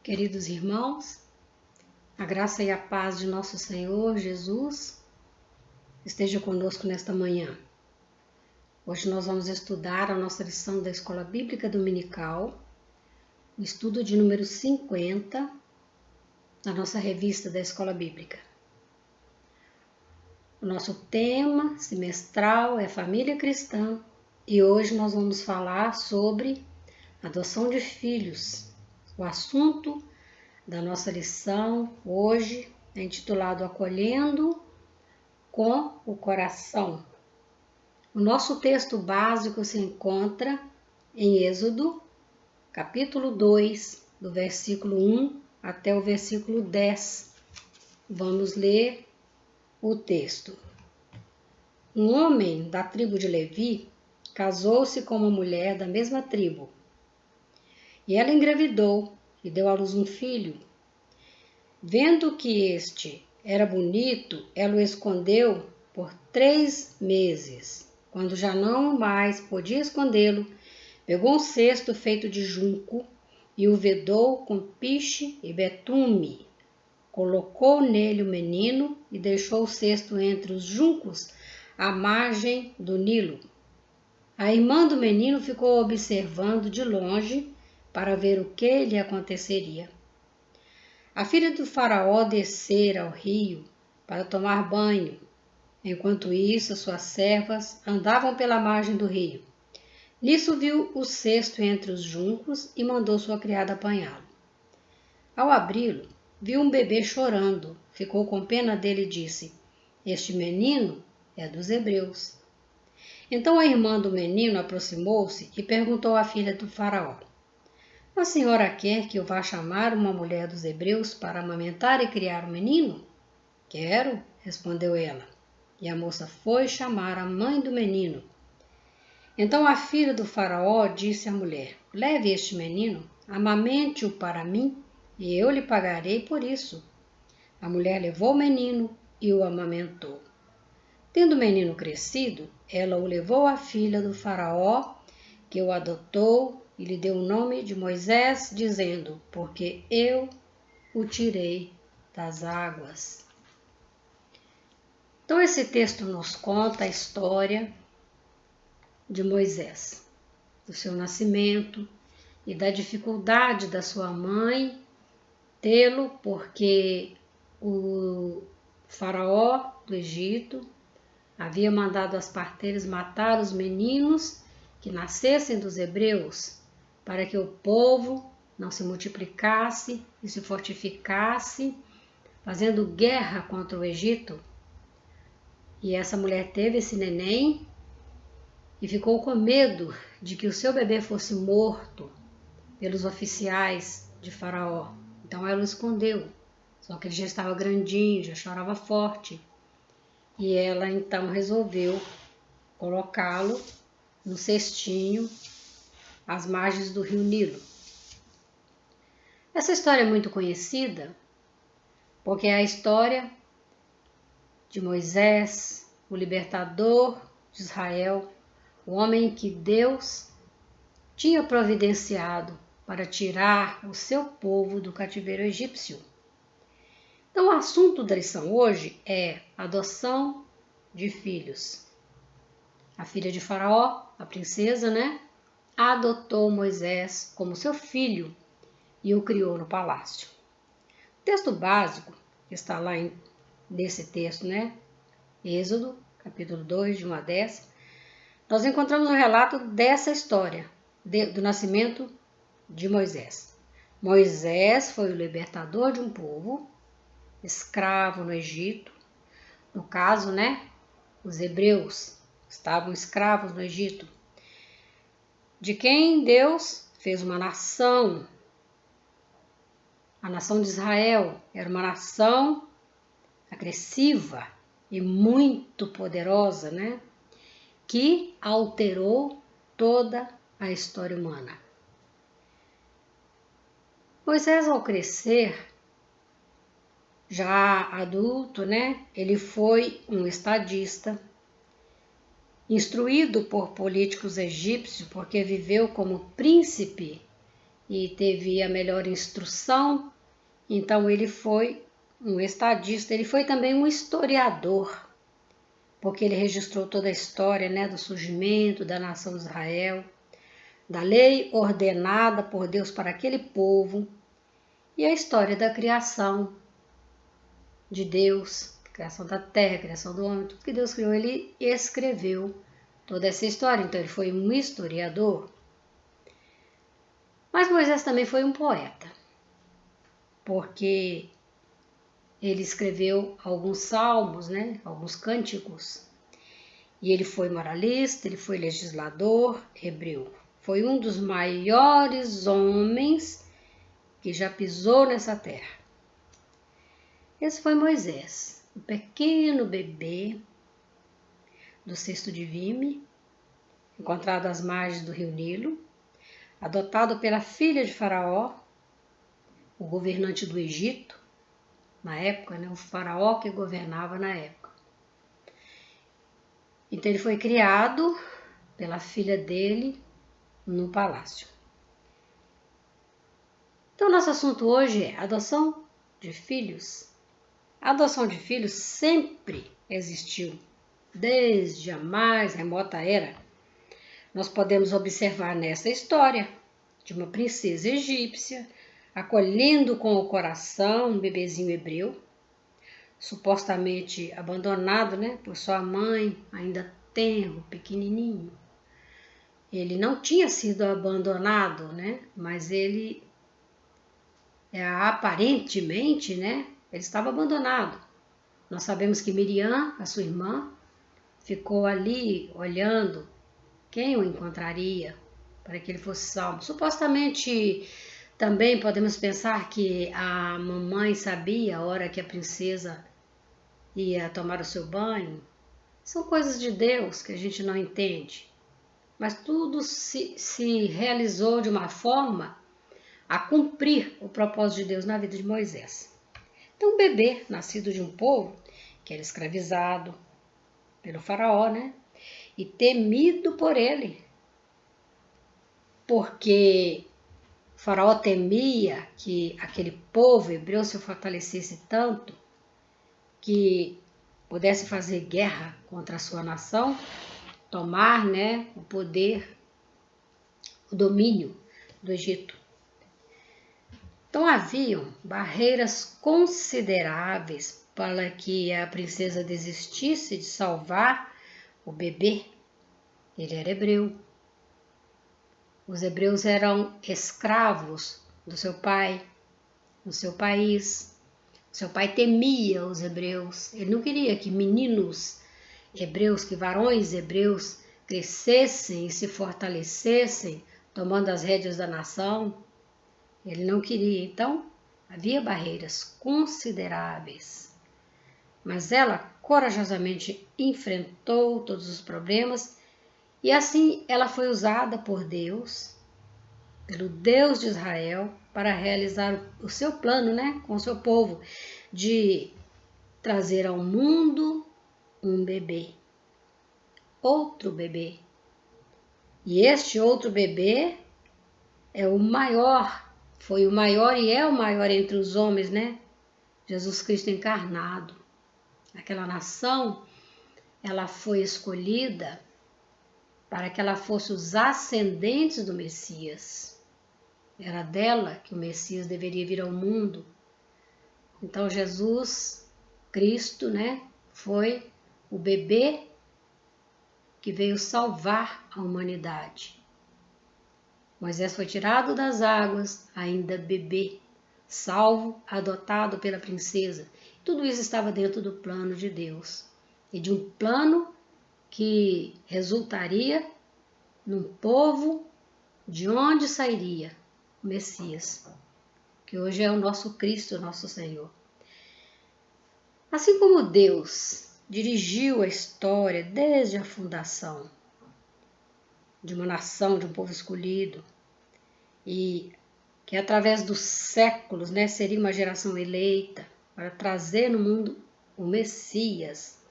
Queridos irmãos, a graça e a paz de nosso Senhor Jesus esteja conosco nesta manhã. Hoje nós vamos estudar a nossa lição da Escola Bíblica Dominical, o estudo de número 50 da nossa revista da Escola Bíblica. O nosso tema semestral é Família Cristã e hoje nós vamos falar sobre adoção de filhos. O assunto da nossa lição hoje é intitulado Acolhendo com o Coração. O nosso texto básico se encontra em Êxodo, capítulo 2, do versículo 1 até o versículo 10. Vamos ler o texto. Um homem da tribo de Levi casou-se com uma mulher da mesma tribo. E ela engravidou e deu à luz um filho. Vendo que este era bonito, ela o escondeu por 3 meses. Quando já não mais podia escondê-lo, pegou um cesto feito de junco e o vedou com piche e betume. Colocou nele o menino e deixou o cesto entre os juncos à margem do Nilo. A irmã do menino ficou observando de longe para ver o que lhe aconteceria. A filha do faraó descera ao rio para tomar banho. Enquanto isso, suas servas andavam pela margem do rio. Nisso viu o cesto entre os juncos e mandou sua criada apanhá-lo. Ao abri-lo, viu um bebê chorando. Ficou com pena dele e disse: "Este menino é dos hebreus." Então a irmã do menino aproximou-se e perguntou à filha do faraó: "A senhora quer que eu vá chamar uma mulher dos hebreus para amamentar e criar o menino?" "Quero", respondeu ela. E a moça foi chamar a mãe do menino. Então a filha do faraó disse à mulher: "Leve este menino, amamente-o para mim, e eu lhe pagarei por isso." A mulher levou o menino e o amamentou. Tendo o menino crescido, ela o levou à filha do faraó, que o adotou, e lhe deu o nome de Moisés, dizendo: "Porque eu o tirei das águas." Então esse texto nos conta a história de Moisés, do seu nascimento e da dificuldade da sua mãe tê-lo, porque o faraó do Egito havia mandado as parteiras matar os meninos que nascessem dos hebreus, para que o povo não se multiplicasse e se fortificasse, fazendo guerra contra o Egito. E essa mulher teve esse neném e ficou com medo de que o seu bebê fosse morto pelos oficiais de Faraó. Então ela o escondeu, só que ele já estava grandinho, já chorava forte. E ela então resolveu colocá-lo no cestinho às margens do rio Nilo. Essa história é muito conhecida porque é a história de Moisés, o libertador de Israel, o homem que Deus tinha providenciado para tirar o seu povo do cativeiro egípcio. Então, o assunto da lição hoje é adoção de filhos. A filha de Faraó, a princesa, adotou Moisés como seu filho e o criou no palácio. O texto básico que está lá nesse texto, Êxodo, capítulo 2, de 1 a 10, nós encontramos um relato dessa história, do nascimento de Moisés. Moisés foi o libertador de um povo escravo no Egito. No caso, os hebreus estavam escravos no Egito, de quem Deus fez uma nação. A nação de Israel era uma nação agressiva e muito poderosa, que alterou toda a história humana. Moisés, ao crescer, já adulto, ele foi um estadista, instruído por políticos egípcios, porque viveu como príncipe e teve a melhor instrução. Então ele foi um estadista, ele foi também um historiador, porque ele registrou toda a história, né, do surgimento da nação de Israel, da lei ordenada por Deus para aquele povo e a história da criação de Deus, criação da terra, criação do homem, tudo que Deus criou, ele escreveu toda essa história. Então ele foi um historiador. Mas Moisés também foi um poeta, porque ele escreveu alguns salmos, né, alguns cânticos. E ele foi moralista, ele foi legislador hebreu. Foi um dos maiores homens que já pisou nessa terra. Esse foi Moisés, um pequeno bebê do cesto de Vime, encontrado às margens do rio Nilo, adotado pela filha de Faraó, o governante do Egito, na época, né, o faraó que governava na época. Então ele foi criado pela filha dele no palácio. Então nosso assunto hoje é adoção de filhos. A adoção de filhos sempre existiu, desde a mais remota era. Nós podemos observar nessa história de uma princesa egípcia acolhendo com o coração um bebezinho hebreu, supostamente abandonado, né, por sua mãe, ainda tenro, pequenininho. Ele não tinha sido abandonado, né, mas ele aparentemente, né, ele estava abandonado. Nós sabemos que Miriam, a sua irmã, ficou ali olhando quem o encontraria para que ele fosse salvo. Supostamente também podemos pensar que a mamãe sabia a hora que a princesa ia tomar o seu banho. São coisas de Deus que a gente não entende. Mas tudo se realizou de uma forma a cumprir o propósito de Deus na vida de Moisés. Então, um bebê nascido de um povo que era escravizado pelo faraó, né? E temido por ele, porque o faraó temia que aquele povo hebreu se fortalecesse tanto que pudesse fazer guerra contra a sua nação, tomar, né, o poder, o domínio do Egito. Então haviam barreiras consideráveis para que a princesa desistisse de salvar o bebê. Ele era hebreu. Os hebreus eram escravos do seu pai, no seu país. Seu pai temia os hebreus. Ele não queria que meninos hebreus, que varões hebreus crescessem e se fortalecessem, tomando as rédeas da nação. Ele não queria. Então, havia barreiras consideráveis. Mas ela corajosamente enfrentou todos os problemas e assim ela foi usada por Deus, pelo Deus de Israel, para realizar o seu plano, né, com o seu povo, de trazer ao mundo um bebê, outro bebê. E este outro bebê é o maior, foi o maior e é o maior entre os homens, né? Jesus Cristo encarnado. Aquela nação, ela foi escolhida para que ela fosse os ascendentes do Messias. Era dela que o Messias deveria vir ao mundo. Então Jesus Cristo, né, foi o bebê que veio salvar a humanidade. Moisés foi tirado das águas, ainda bebê, salvo, adotado pela princesa. Tudo isso estava dentro do plano de Deus. E de um plano que resultaria num povo de onde sairia o Messias, que hoje é o nosso Cristo, nosso Senhor. Assim como Deus dirigiu a história desde a fundação de uma nação, de um povo escolhido, e que através dos séculos, né, seria uma geração eleita para trazer no mundo o Messias.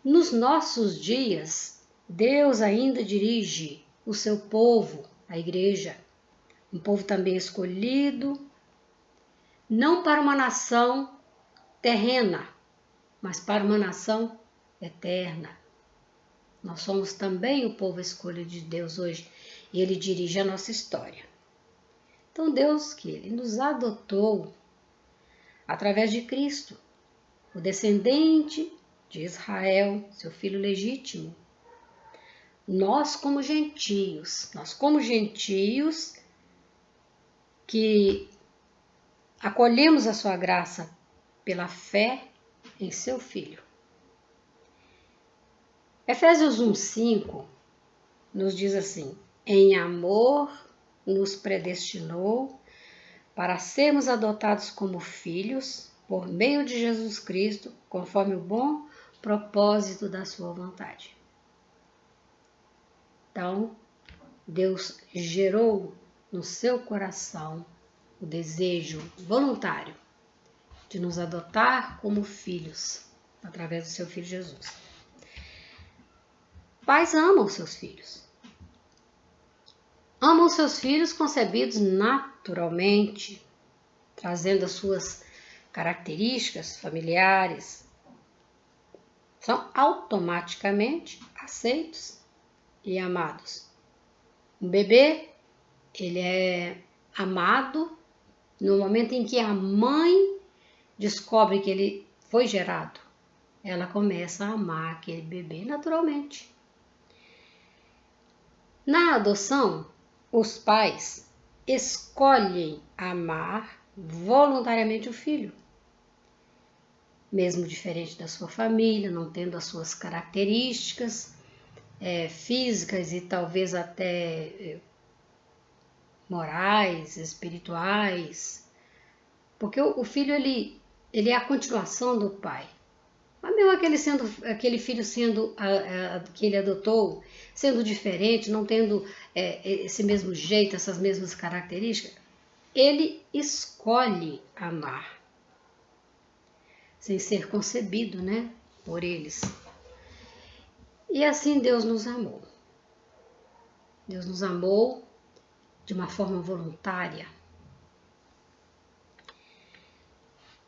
Nos nossos dias, Deus ainda dirige o seu povo, a igreja, um povo também escolhido, não para uma nação terrena, mas para uma nação eterna. Nós somos também o povo escolhido de Deus hoje e Ele dirige a nossa história. Então Deus, que Ele nos adotou através de Cristo, o descendente de Israel, seu filho legítimo. Nós como gentios que acolhemos a sua graça pela fé em seu Filho. Efésios 1:5 nos diz assim: em amor nos predestinou para sermos adotados como filhos por meio de Jesus Cristo, conforme o bom propósito da sua vontade. Então, Deus gerou no seu coração o desejo voluntário de nos adotar como filhos, através do seu Filho Jesus. Pais amam seus filhos. Amam seus filhos concebidos naturalmente, trazendo as suas características familiares. São automaticamente aceitos e amados. Um bebê, ele é amado no momento em que a mãe descobre que ele foi gerado. Ela começa a amar aquele bebê naturalmente. Na adoção, os pais escolhem amar voluntariamente o filho, mesmo diferente da sua família, não tendo as suas características físicas e talvez até morais, espirituais, porque o filho ele é a continuação do pai. Mas mesmo aquele filho que ele adotou, sendo diferente, não tendo esse mesmo jeito, essas mesmas características, ele escolhe amar, sem ser concebido, por eles. E assim Deus nos amou. Deus nos amou de uma forma voluntária.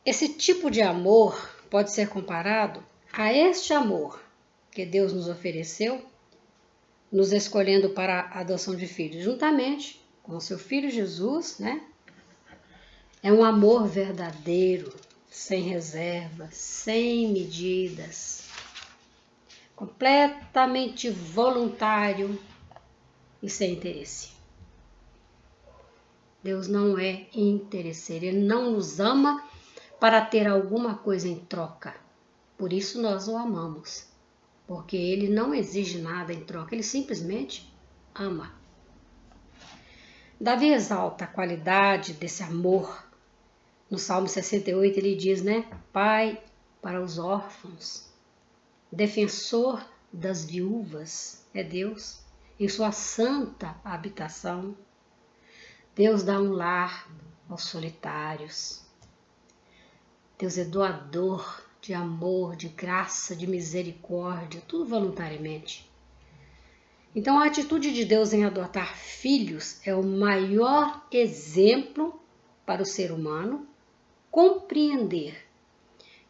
Esse tipo de amor pode ser comparado a este amor que Deus nos ofereceu, nos escolhendo para a adoção de filhos, juntamente com o seu Filho Jesus, É um amor verdadeiro, sem reservas, sem medidas, completamente voluntário e sem interesse. Deus não é interesseiro, Ele não nos ama para ter alguma coisa em troca. Por isso nós o amamos, porque Ele não exige nada em troca, Ele simplesmente ama. Davi exalta a qualidade desse amor. No Salmo 68 ele diz, Pai para os órfãos, defensor das viúvas, é Deus, em sua santa habitação. Deus dá um lar aos solitários. Deus é doador de amor, de graça, de misericórdia, tudo voluntariamente. Então a atitude de Deus em adotar filhos é o maior exemplo para o ser humano compreender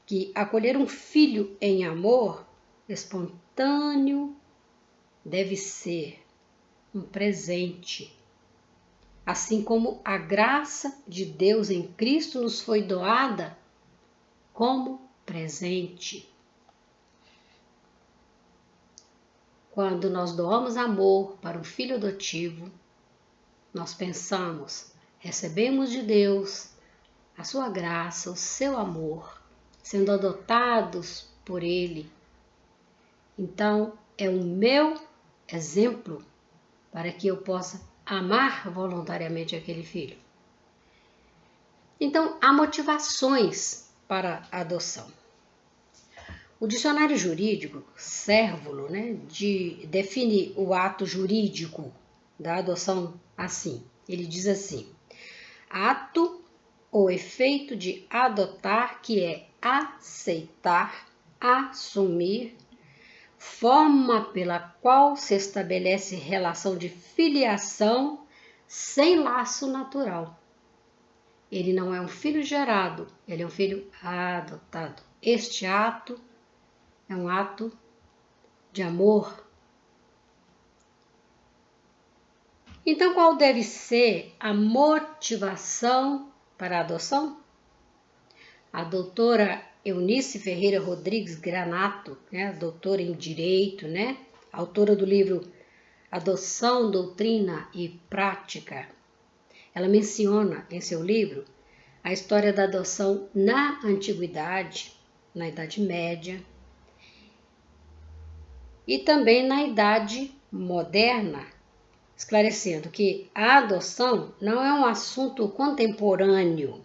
que acolher um filho em amor espontâneo deve ser um presente, assim como a graça de Deus em Cristo nos foi doada como presente. Quando nós doamos amor para um filho adotivo, nós pensamos, recebemos de Deus a sua graça, o seu amor, sendo adotados por Ele. Então, é o meu exemplo para que eu possa amar voluntariamente aquele filho. Então, há motivações para a adoção. O dicionário jurídico, Cérvulo, define o ato jurídico da adoção assim. Ele diz assim: ato ou efeito de adotar, que é aceitar, assumir, forma pela qual se estabelece relação de filiação sem laço natural. Ele não é um filho gerado, ele é um filho adotado. Este ato é um ato de amor. Então, qual deve ser a motivação para a adoção? A doutora Eunice Ferreira Rodrigues Granato, doutora em Direito, autora do livro Adoção, Doutrina e Prática, ela menciona em seu livro a história da adoção na antiguidade, na Idade Média e também na Idade Moderna, esclarecendo que a adoção não é um assunto contemporâneo.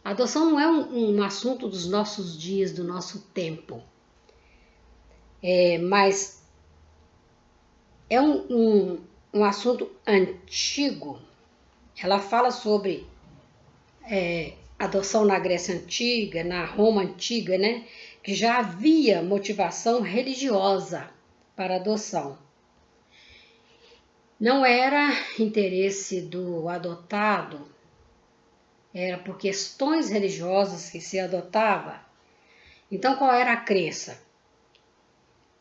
A adoção não é um assunto dos nossos dias, do nosso tempo, mas é um assunto antigo. Ela fala sobre adoção na Grécia Antiga, na Roma Antiga, que já havia motivação religiosa para a adoção. Não era interesse do adotado, era por questões religiosas que se adotava. Então, qual era a crença?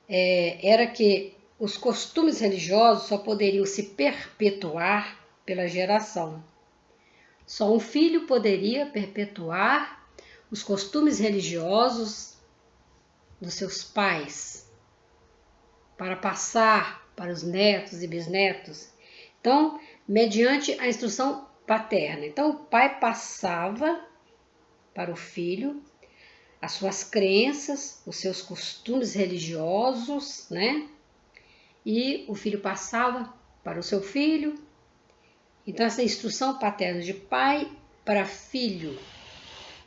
Era que os costumes religiosos só poderiam se perpetuar pela geração. Só um filho poderia perpetuar os costumes religiosos dos seus pais, para passar para os netos e bisnetos. Então, mediante a instrução paterna. Então, o pai passava para o filho as suas crenças, os seus costumes religiosos, E o filho passava para o seu filho. Então, essa instrução paterna de pai para filho,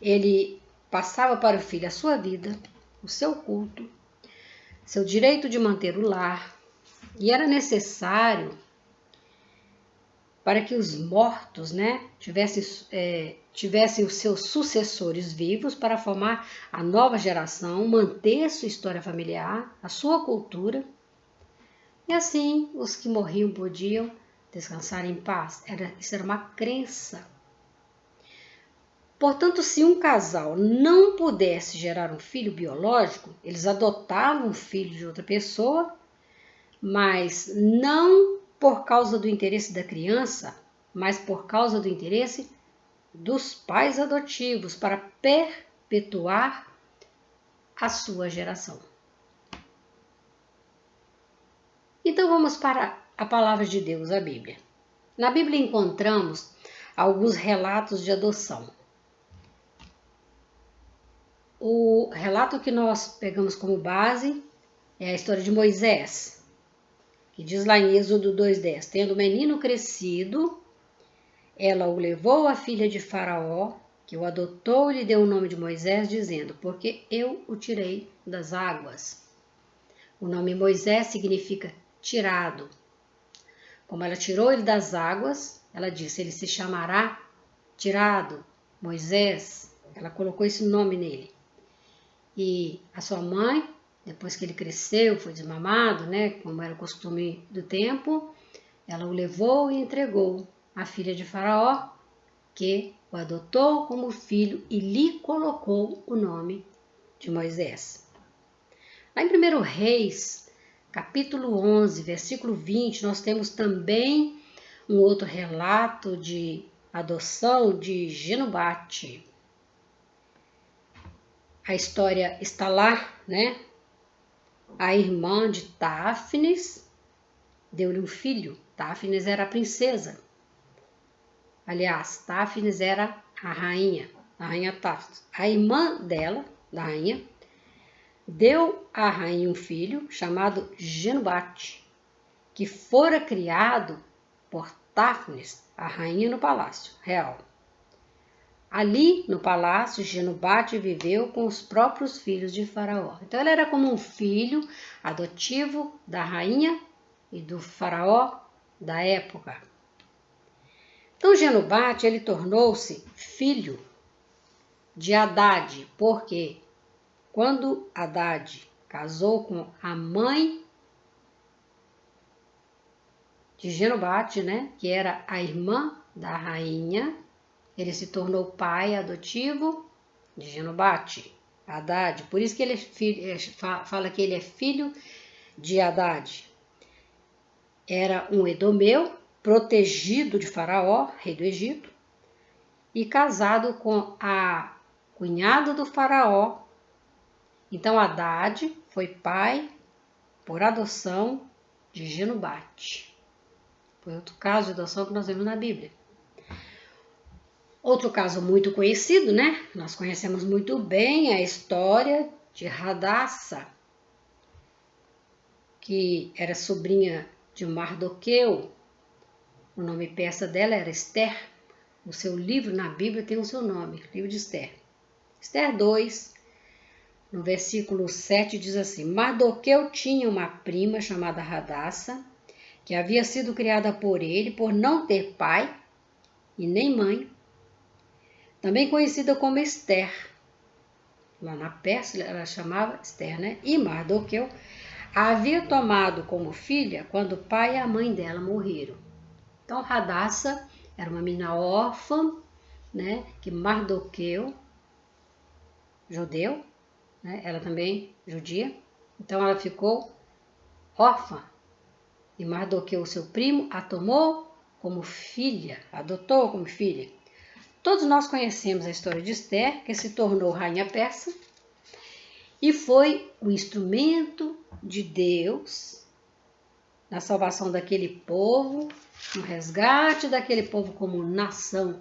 ele passava para o filho a sua vida, o seu culto, seu direito de manter o lar, e era necessário para que os mortos, tivessem os seus sucessores vivos para formar a nova geração, manter sua história familiar, a sua cultura, e assim os que morriam podiam descansar em paz. Isso era uma crença. Portanto, se um casal não pudesse gerar um filho biológico, eles adotavam um filho de outra pessoa, mas não por causa do interesse da criança, mas por causa do interesse dos pais adotivos, para perpetuar a sua geração. Então vamos para a palavra de Deus, a Bíblia. Na Bíblia encontramos alguns relatos de adoção. O relato que nós pegamos como base é a história de Moisés, que diz lá em Êxodo 2:10, tendo o menino crescido, ela o levou à filha de Faraó, que o adotou e lhe deu o nome de Moisés, dizendo, porque eu o tirei das águas. O nome Moisés significa tirado. Como ela tirou ele das águas, ela disse, ele se chamará tirado, Moisés. Ela colocou esse nome nele. E a sua mãe, depois que ele cresceu, foi desmamado, como era o costume do tempo, ela o levou e entregou à filha de Faraó, que o adotou como filho e lhe colocou o nome de Moisés. Lá em 1 Reis, capítulo 11, versículo 20, nós temos também um outro relato de adoção de Genubate. A história está lá, A irmã de Táfnis deu-lhe um filho. Táfnis era a princesa. Aliás, Táfnis era a rainha Táfnis. A irmã dela, da rainha, deu à rainha um filho chamado Genubate, que fora criado por Táfnis, a rainha no palácio real. Ali, no palácio, Genubate viveu com os próprios filhos de Faraó. Então, ele era como um filho adotivo da rainha e do Faraó da época. Então, Genubate, ele tornou-se filho de Haddad, porque quando Haddad casou com a mãe de Genobate, né, que era a irmã da rainha. Ele se tornou pai adotivo de Genobate, Haddad. Por isso que ele fala que ele é filho de Haddad. Era um edomeu, protegido de Faraó, rei do Egito, e casado com a cunhada do Faraó. Então Haddad foi pai, por adoção, de Genobate. Foi outro caso de adoção que nós vemos na Bíblia. Outro caso muito conhecido, né? Nós conhecemos muito bem a história de Hadassa, que era sobrinha de Mardoqueu. O nome persa dela era Esther. O seu livro na Bíblia tem o seu nome, livro de Esther. Esther 2, no versículo 7, diz assim: Mardoqueu tinha uma prima chamada Hadassa, que havia sido criada por ele por não ter pai e nem mãe, também conhecida como Esther. Lá na Pérsia ela chamava Esther, né? E Mardoqueu a havia tomado como filha quando o pai e a mãe dela morreram. Então Hadassa era uma menina órfã, né? Que Mardoqueu, judeu, né? Ela também judia, então ela ficou órfã. E Mardoqueu, seu primo, a tomou como filha, adotou como filha. Todos nós conhecemos a história de Esther, que se tornou rainha persa e foi o instrumento de Deus na salvação daquele povo, no resgate daquele povo como nação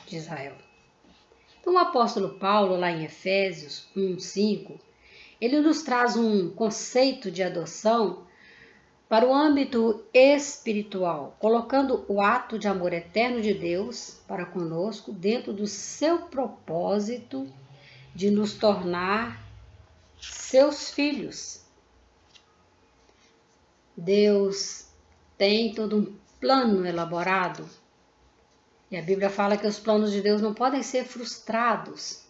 de Israel. Então o apóstolo Paulo, lá em Efésios 1:5, ele nos traz um conceito de adoção para o âmbito espiritual, colocando o ato de amor eterno de Deus para conosco dentro do seu propósito de nos tornar seus filhos. Deus tem todo um plano elaborado e a Bíblia fala que os planos de Deus não podem ser frustrados.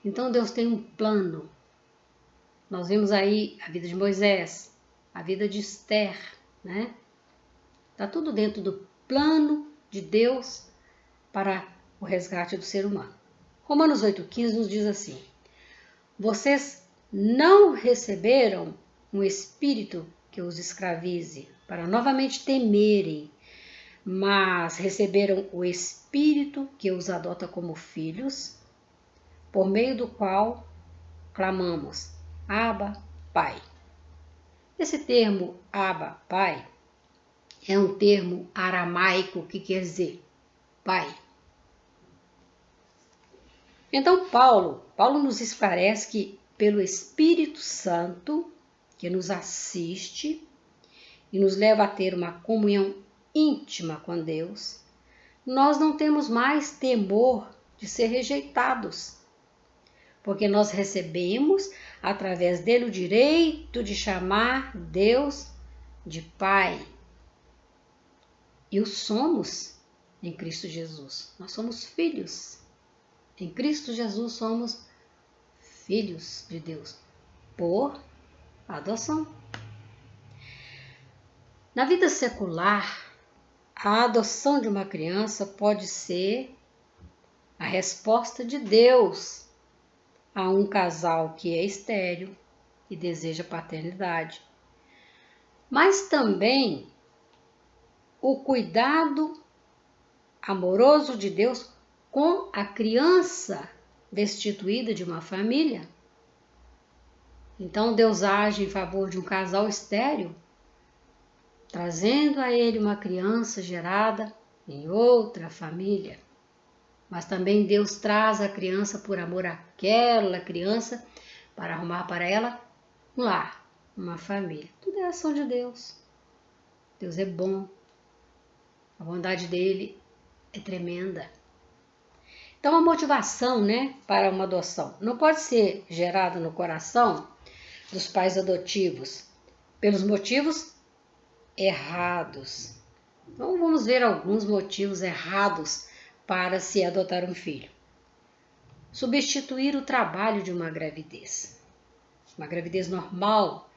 Então Deus tem um plano. Nós vimos aí a vida de Moisés, a vida de Esther, né? Está tudo dentro do plano de Deus para o resgate do ser humano. Romanos 8,15 nos diz assim: vocês não receberam um espírito que os escravize para novamente temerem, mas receberam o espírito que os adota como filhos, por meio do qual clamamos: Abba, Pai. Esse termo Abba, Pai, é um termo aramaico que quer dizer Pai. Então Paulo nos esclarece que pelo Espírito Santo, que nos assiste e nos leva a ter uma comunhão íntima com Deus, nós não temos mais temor de ser rejeitados, porque nós recebemos através dele o direito de chamar Deus de Pai. E o somos em Cristo Jesus. Nós somos filhos. Em Cristo Jesus somos filhos de Deus por adoção. Na vida secular, a adoção de uma criança pode ser a resposta de Deus a um casal que é estéril e deseja paternidade, mas também o cuidado amoroso de Deus com a criança destituída de uma família. Então Deus age em favor de um casal estéril, trazendo a ele uma criança gerada em outra família. Mas também Deus traz a criança por amor àquela criança para arrumar para ela um lar, uma família. Tudo é ação de Deus. Deus é bom. A bondade dele é tremenda. Então a motivação, para uma adoção não pode ser gerada no coração dos pais adotivos pelos motivos errados. Então vamos ver alguns motivos errados para se adotar um filho. Substituir o trabalho de uma gravidez. Uma gravidez normal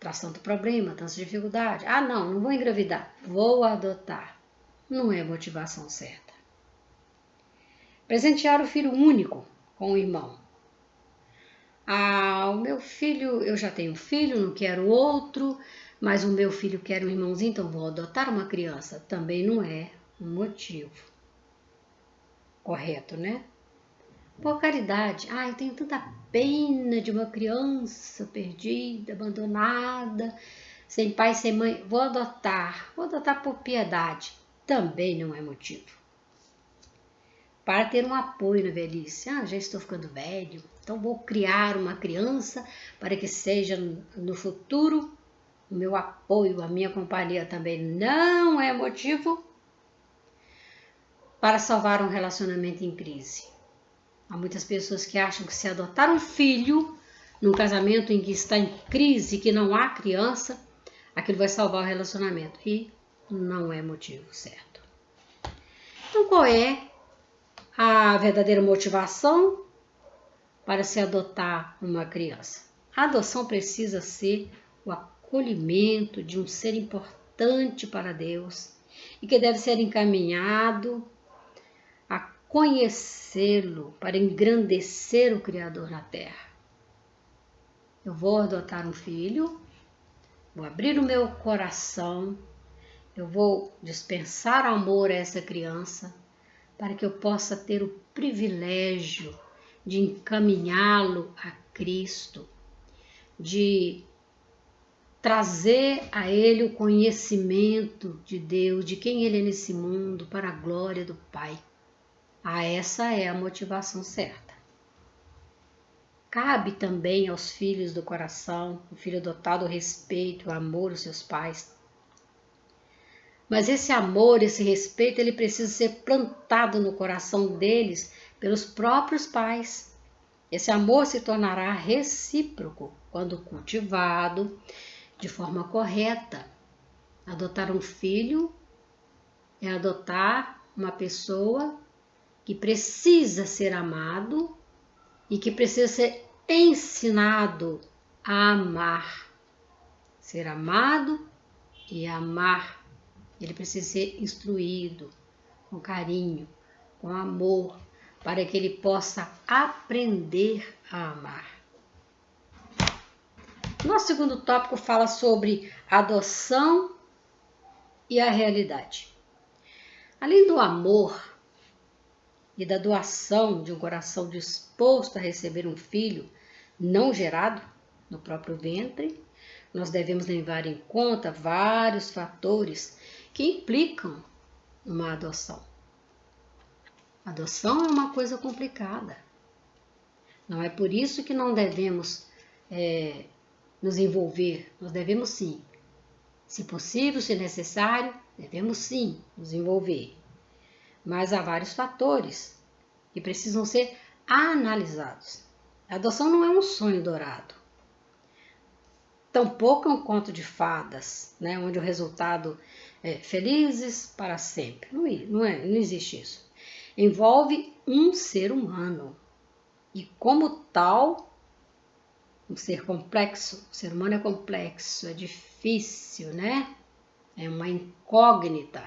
traz tanto problema, tanta dificuldade. Ah, não vou engravidar, vou adotar. Não é motivação certa. Presentear o filho único com o irmão. Ah, o meu filho, eu já tenho um filho, não quero outro, mas o meu filho quer um irmãozinho, então vou adotar uma criança. Também não é um motivo correto, né? Por caridade. Ah, eu tenho tanta pena de uma criança perdida, abandonada, sem pai, sem mãe. Vou adotar por piedade. Também não é motivo. Para ter um apoio na velhice. Ah, já estou ficando velho, então vou criar uma criança para que seja no futuro o meu apoio, a minha companhia. Também não é motivo para salvar um relacionamento em crise. Há muitas pessoas que acham que se adotar um filho num casamento em que está em crise, que não há criança, aquilo vai salvar o relacionamento. E não é motivo certo. Então, qual é a verdadeira motivação para se adotar uma criança? A adoção precisa ser o acolhimento de um ser importante para Deus e que deve ser encaminhado a conhecê-lo para engrandecer o Criador na terra. Eu vou adotar um filho, vou abrir o meu coração, eu vou dispensar amor a essa criança para que eu possa ter o privilégio de encaminhá-lo a Cristo, de trazer a ele o conhecimento de Deus, de quem ele é nesse mundo, para a glória do Pai. Ah, essa é a motivação certa. Cabe também aos filhos do coração, o filho adotado, o respeito, o amor aos seus pais. Mas esse amor, esse respeito, ele precisa ser plantado no coração deles pelos próprios pais. Esse amor se tornará recíproco quando cultivado de forma correta. Adotar um filho é adotar uma pessoa que precisa ser amado e que precisa ser ensinado a amar. Ser amado e amar. Ele precisa ser instruído com carinho, com amor, para que ele possa aprender a amar. Nosso segundo tópico fala sobre adoção e a realidade. Além do amor e da doação de um coração disposto a receber um filho não gerado no próprio ventre, nós devemos levar em conta vários fatores que implicam uma adoção. Adoção é uma coisa complicada. Não é por isso que não devemos nos envolver. Nós devemos sim. Se possível, se necessário, devemos sim nos envolver. Mas há vários fatores que precisam ser analisados. A adoção não é um sonho dourado. Tampouco é um conto de fadas, né, onde o resultado é felizes para sempre. Não existe isso. Envolve um ser humano. E como tal, um ser complexo. O ser humano é complexo, é difícil, né? É uma incógnita.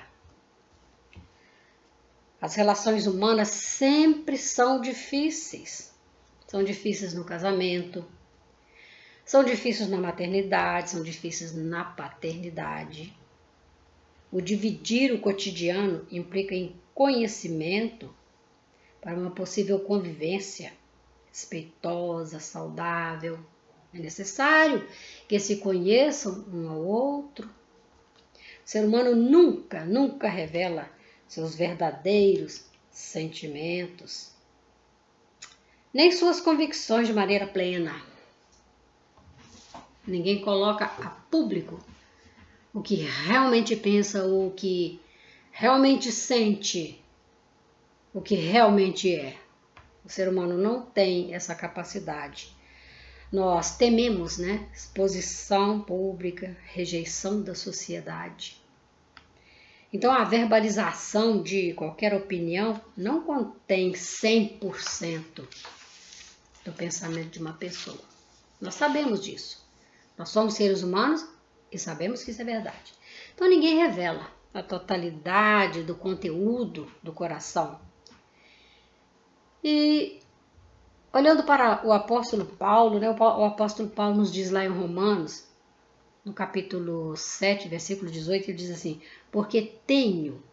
As relações humanas sempre são difíceis. São difíceis no casamento, são difíceis na maternidade, são difíceis na paternidade. O dividir o cotidiano implica em conhecimento para uma possível convivência respeitosa, saudável. É necessário que se conheçam um ao outro. O ser humano nunca revela seus verdadeiros sentimentos, nem suas convicções de maneira plena. Ninguém coloca a público o que realmente pensa, o que realmente sente, o que realmente é. O ser humano não tem essa capacidade. Nós tememos, né? Exposição pública, rejeição da sociedade. Então, a verbalização de qualquer opinião não contém 100% do pensamento de uma pessoa. Nós sabemos disso. Nós somos seres humanos e sabemos que isso é verdade. Então ninguém revela a totalidade do conteúdo do coração. E olhando para o apóstolo Paulo, né, o apóstolo Paulo nos diz lá em Romanos, no capítulo 7, versículo 18, ele diz assim: porque tenho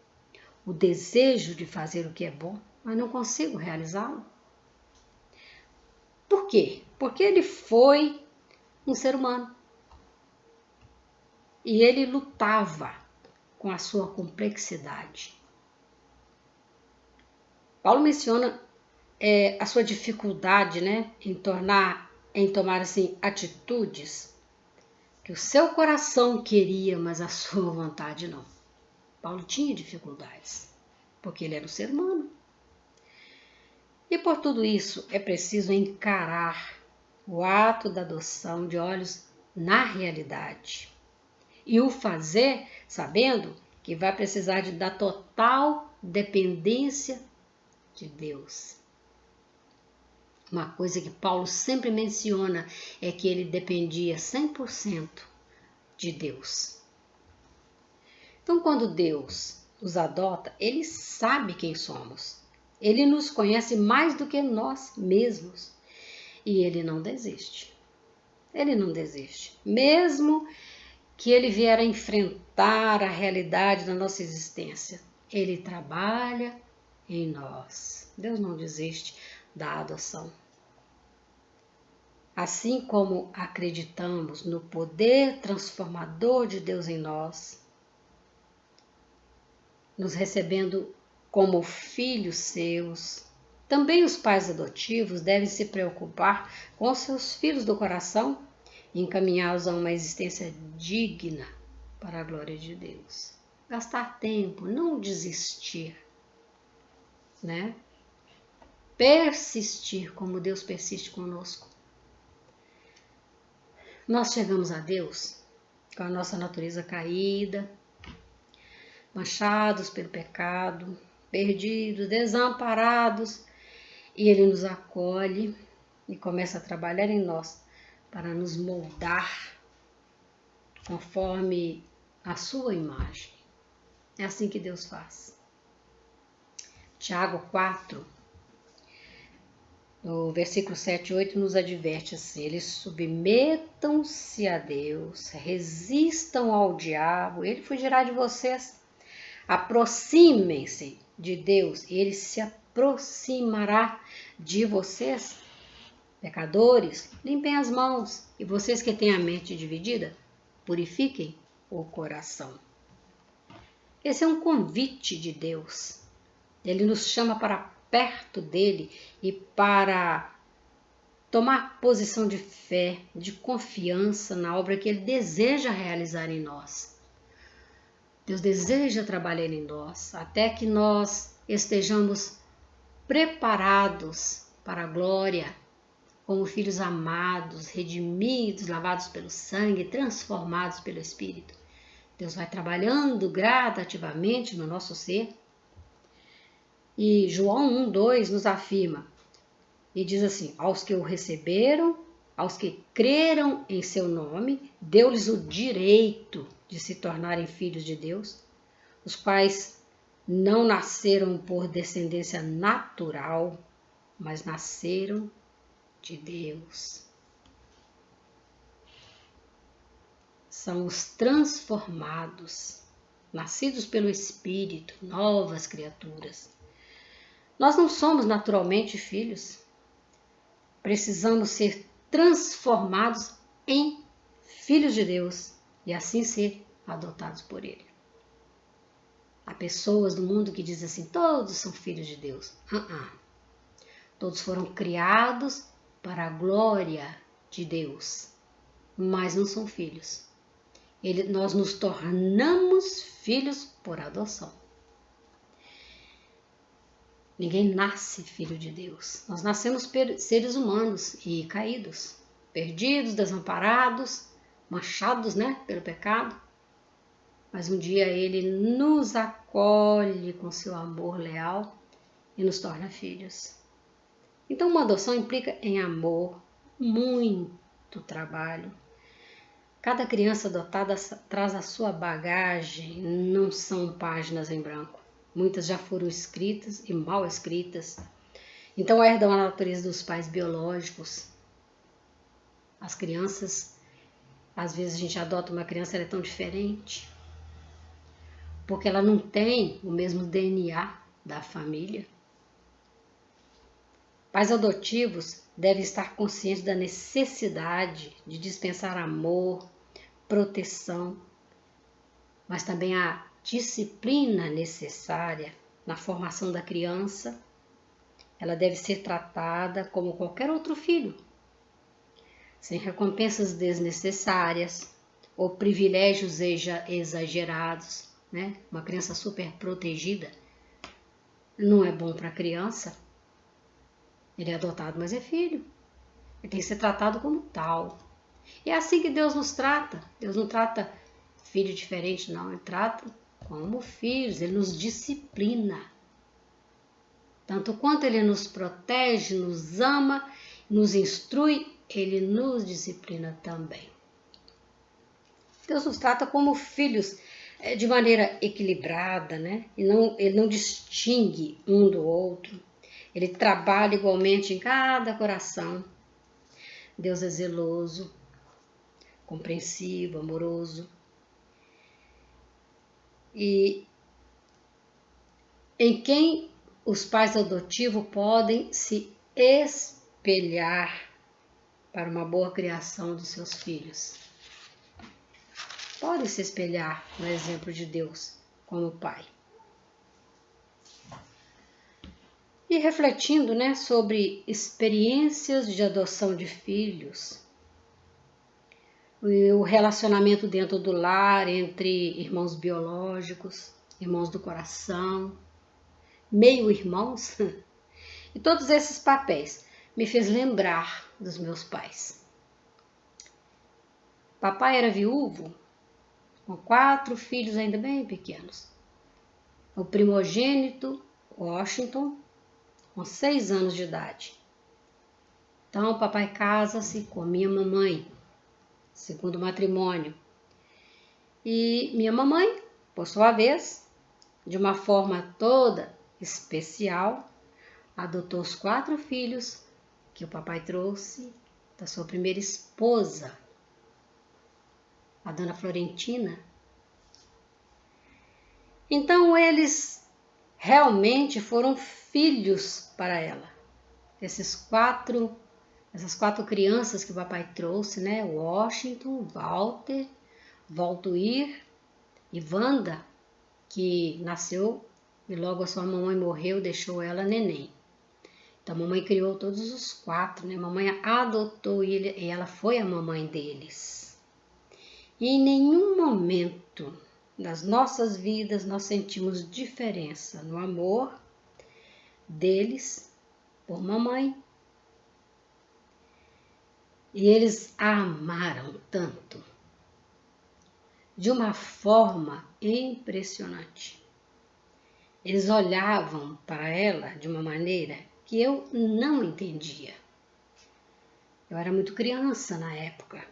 o desejo de fazer o que é bom, mas não consigo realizá-lo. Por quê? Porque ele foi um ser humano. E ele lutava com a sua complexidade. Paulo menciona a sua dificuldade, né, em tomar assim, atitudes que o seu coração queria, mas a sua vontade não. Paulo tinha dificuldades, porque ele era um ser humano. E por tudo isso é preciso encarar o ato da adoção de olhos na realidade. E o fazer sabendo que vai precisar da total dependência de Deus. Uma coisa que Paulo sempre menciona é que ele dependia 100% de Deus. Então, quando Deus nos adota, ele sabe quem somos. Ele nos conhece mais do que nós mesmos. E ele não desiste. Ele não desiste. Mesmo que ele vier a enfrentar a realidade da nossa existência, ele trabalha em nós. Deus não desiste da adoção. Assim como acreditamos no poder transformador de Deus em nós, nos recebendo como filhos seus, também os pais adotivos devem se preocupar com seus filhos do coração e encaminhá-los a uma existência digna para a glória de Deus. Gastar tempo, não desistir, né? Persistir como Deus persiste conosco. Nós chegamos a Deus com a nossa natureza caída, manchados pelo pecado, perdidos, desamparados, e Ele nos acolhe e começa a trabalhar em nós para nos moldar conforme a sua imagem. É assim que Deus faz. Tiago 4, no versículo 7 e 8, nos adverte assim: eles submetam-se a Deus, resistam ao diabo, ele fugirá de vocês. Aproximem-se de Deus e ele se aproximará de vocês. Pecadores, limpem as mãos, e vocês que têm a mente dividida, purifiquem o coração. Esse é um convite de Deus. Ele nos chama para perto dele e para tomar posição de fé, de confiança na obra que ele deseja realizar em nós. Deus deseja trabalhar em nós até que nós estejamos preparados para a glória, como filhos amados, redimidos, lavados pelo sangue, transformados pelo Espírito. Deus vai trabalhando gradativamente no nosso ser. E João 1:2 nos afirma e diz assim: aos que o receberam, aos que creram em seu nome, deu-lhes o direito de se tornarem filhos de Deus, os quais não nasceram por descendência natural, mas nasceram de Deus. São os transformados, nascidos pelo Espírito, novas criaturas. Nós não somos naturalmente filhos. Precisamos ser transformados em filhos de Deus e assim ser adotados por Ele. Há pessoas no mundo que dizem assim: todos são filhos de Deus. Todos foram criados para a glória de Deus, mas não são filhos. Nós nos tornamos filhos por adoção. Ninguém nasce filho de Deus. Nós nascemos seres humanos e caídos, perdidos, desamparados, manchados, né, pelo pecado. Mas um dia Ele nos acolhe com seu amor leal e nos torna filhos. Então uma adoção implica em amor, muito trabalho, Cada criança adotada traz a sua bagagem, não são páginas em branco. Muitas já foram escritas e mal escritas. Então herdam a natureza dos pais biológicos. As crianças, às vezes a gente adota uma criança, ela é tão diferente, porque ela não tem o mesmo DNA da família. Pais adotivos devem estar conscientes da necessidade de dispensar amor, proteção, mas também a disciplina necessária na formação da criança. Ela deve ser tratada como qualquer outro filho, sem recompensas desnecessárias ou privilégios exagerados, né? Uma criança super protegida não é bom para a criança. Ele é adotado, mas é filho. Ele tem que ser tratado como tal. E é assim que Deus nos trata. Deus não trata filho diferente, não. Ele trata como filhos. Ele nos disciplina. Tanto quanto Ele nos protege, nos ama, nos instrui, Ele nos disciplina também. Deus nos trata como filhos de maneira equilibrada, né? Ele não distingue um do outro. Ele trabalha igualmente em cada coração. Deus é zeloso, compreensivo, amoroso. E em quem os pais adotivos podem se espelhar para uma boa criação dos seus filhos. Podem se espelhar no exemplo de Deus como pai. E refletindo, né, sobre experiências de adoção de filhos, o relacionamento dentro do lar entre irmãos biológicos, irmãos do coração, meio-irmãos, e todos esses papéis me fez lembrar dos meus pais. Papai era viúvo, com 4 filhos ainda bem pequenos. O primogênito, Washington, com 6 anos de idade. Então, papai casa-se com minha mamãe, segundo matrimônio. E minha mamãe, por sua vez, de uma forma toda especial, adotou os 4 filhos que o papai trouxe da sua primeira esposa, a dona Florentina. Então, eles realmente foram filhos para ela. Essas 4 crianças que o papai trouxe, né? Washington, Walter, Valtuir e Wanda, que nasceu e logo a sua mamãe morreu, deixou ela neném. Então a mamãe criou todos os 4, né? A mamãe adotou ele e ela foi a mamãe deles. E em nenhum momento das nossas vidas nós sentimos diferença no amor deles por mamãe. E eles a amaram tanto, de uma forma impressionante. Eles olhavam para ela de uma maneira que eu não entendia. Eu era muito criança na época.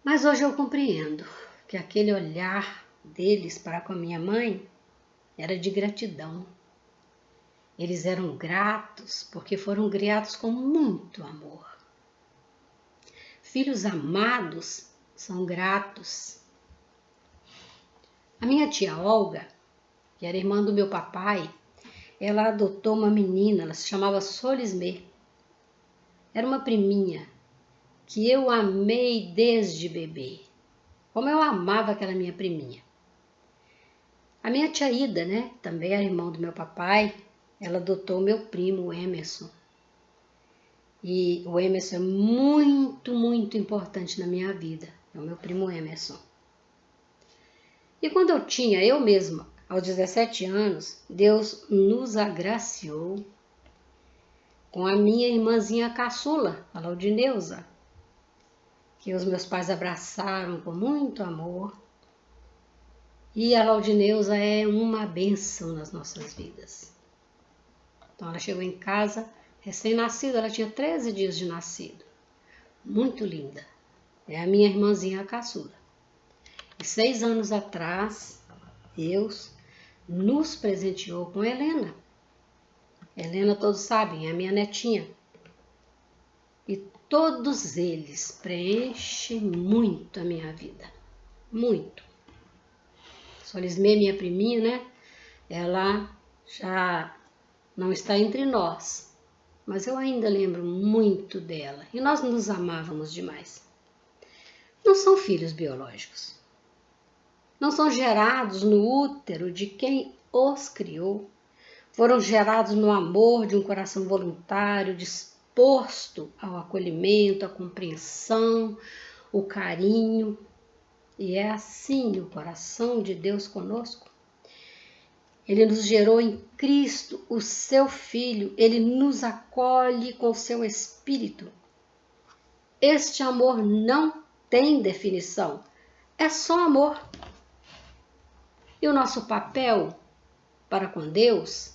Mas hoje eu compreendo que aquele olhar deles para com a minha mãe era de gratidão. Eles eram gratos porque foram criados com muito amor. Filhos amados são gratos. A minha tia Olga, que era irmã do meu papai, ela adotou uma menina, ela se chamava Solismê. Era uma priminha que eu amei desde bebê. Como eu amava aquela minha priminha. A minha tia Ida, né, também era irmã do meu papai, ela adotou meu primo, o Emerson. E o Emerson é muito, muito importante na minha vida. É o meu primo Emerson. E quando eu mesma, aos 17 anos, Deus nos agraciou com a minha irmãzinha caçula, a Laudineuza, que os meus pais abraçaram com muito amor. E a Laudineuza é uma bênção nas nossas vidas. Então ela chegou em casa recém-nascida, ela tinha 13 dias de nascido. Muito linda. é a minha irmãzinha caçula. E 6 anos atrás, Deus nos presenteou com Helena. Helena, todos sabem, é a minha netinha. E todos eles preenchem muito a minha vida. Muito. Solismê, minha priminha, né? Ela já não está entre nós. Mas eu ainda lembro muito dela. E nós nos amávamos demais. Não são filhos biológicos. Não são gerados no útero de quem os criou. Foram gerados no amor de um coração voluntário, disposto ao acolhimento, à compreensão, o carinho. E é assim o coração de Deus conosco. Ele nos gerou em Cristo, o seu Filho. Ele nos acolhe com o seu Espírito. Este amor não tem definição. É só amor. E o nosso papel para com Deus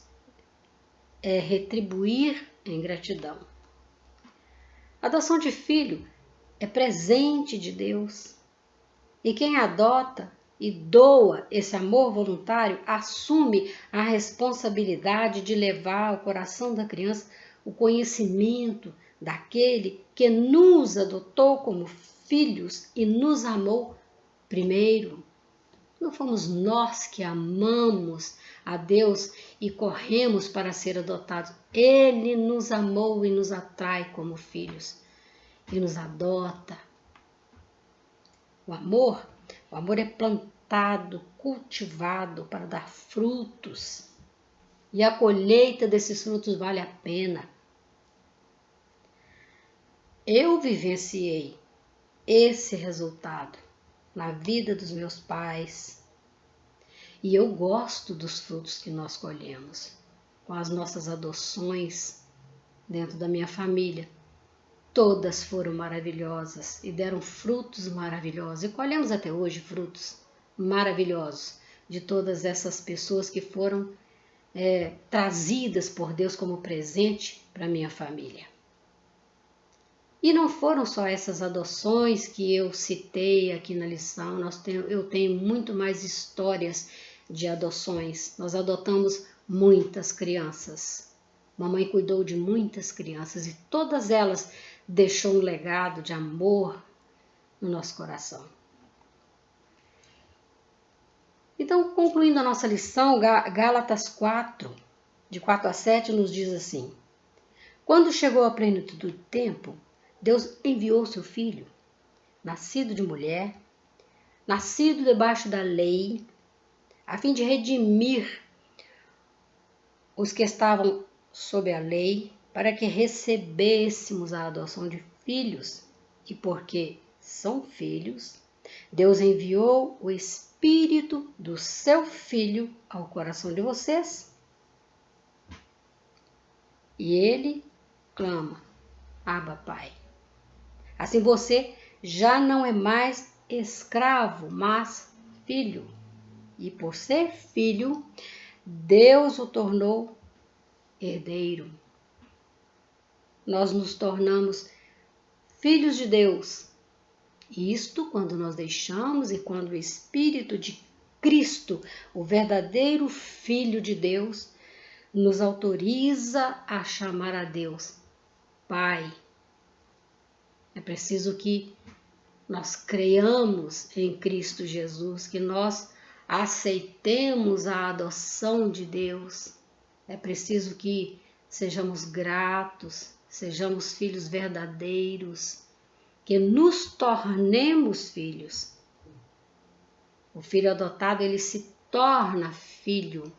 é retribuir em gratidão. A adoção de filho é presente de Deus. E quem adota e doa esse amor voluntário assume a responsabilidade de levar ao coração da criança o conhecimento daquele que nos adotou como filhos e nos amou primeiro. Não fomos nós que amamos a Deus e corremos para ser adotados. Ele nos amou e nos atrai como filhos e nos adota. O amor é plantado, cultivado para dar frutos. E a colheita desses frutos vale a pena. Eu vivenciei esse resultado na vida dos meus pais. E eu gosto dos frutos que nós colhemos com as nossas adoções dentro da minha família. Todas foram maravilhosas e deram frutos maravilhosos. E colhemos até hoje frutos maravilhosos de todas essas pessoas que foram trazidas por Deus como presente para minha família. E não foram só essas adoções que eu citei aqui na lição. Eu tenho muito mais histórias de adoções. Nós adotamos muitas crianças. Mamãe cuidou de muitas crianças e todas elas deixou um legado de amor no nosso coração. Então, concluindo a nossa lição, Gálatas 4, de 4 a 7, nos diz assim: Quando chegou a plenitude do tempo, Deus enviou seu Filho, nascido de mulher, nascido debaixo da lei, a fim de redimir os que estavam sob a lei, para que recebêssemos a adoção de filhos. E porque são filhos, Deus enviou o Espírito do seu Filho ao coração de vocês. E ele clama: Abba, Pai. Assim você já não é mais escravo, mas filho. E por ser filho, Deus o tornou herdeiro. Nós nos tornamos filhos de Deus. Isto quando nós deixamos e quando o Espírito de Cristo, o verdadeiro Filho de Deus, nos autoriza a chamar a Deus Pai. É preciso que nós creiamos em Cristo Jesus, que nós aceitemos a adoção de Deus. É preciso que sejamos gratos, sejamos filhos verdadeiros, que nos tornemos filhos. O filho adotado, ele se torna filho,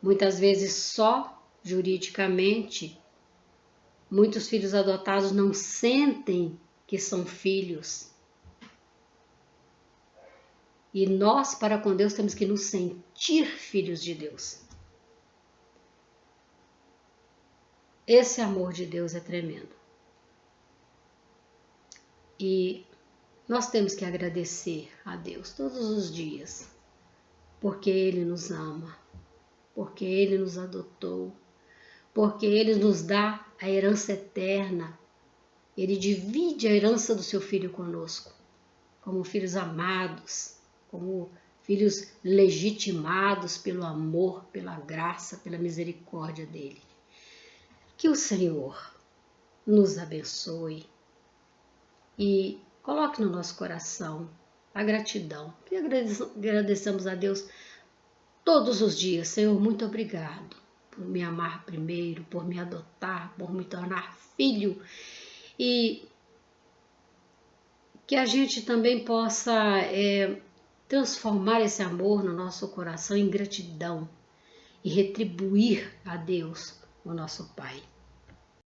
muitas vezes só juridicamente. Muitos filhos adotados não sentem que são filhos. E nós, para com Deus, temos que nos sentir filhos de Deus. Esse amor de Deus é tremendo. E nós temos que agradecer a Deus todos os dias, porque Ele nos ama, porque Ele nos adotou, porque Ele nos dá a herança eterna. Ele divide a herança do seu Filho conosco, como filhos amados, como filhos legitimados pelo amor, pela graça, pela misericórdia dele. Que o Senhor nos abençoe e coloque no nosso coração a gratidão. E agradecemos a Deus todos os dias. Senhor, muito obrigado por me amar primeiro, por me adotar, por me tornar filho. E que a gente também possa transformar esse amor no nosso coração em gratidão e retribuir a Deus, o nosso Pai.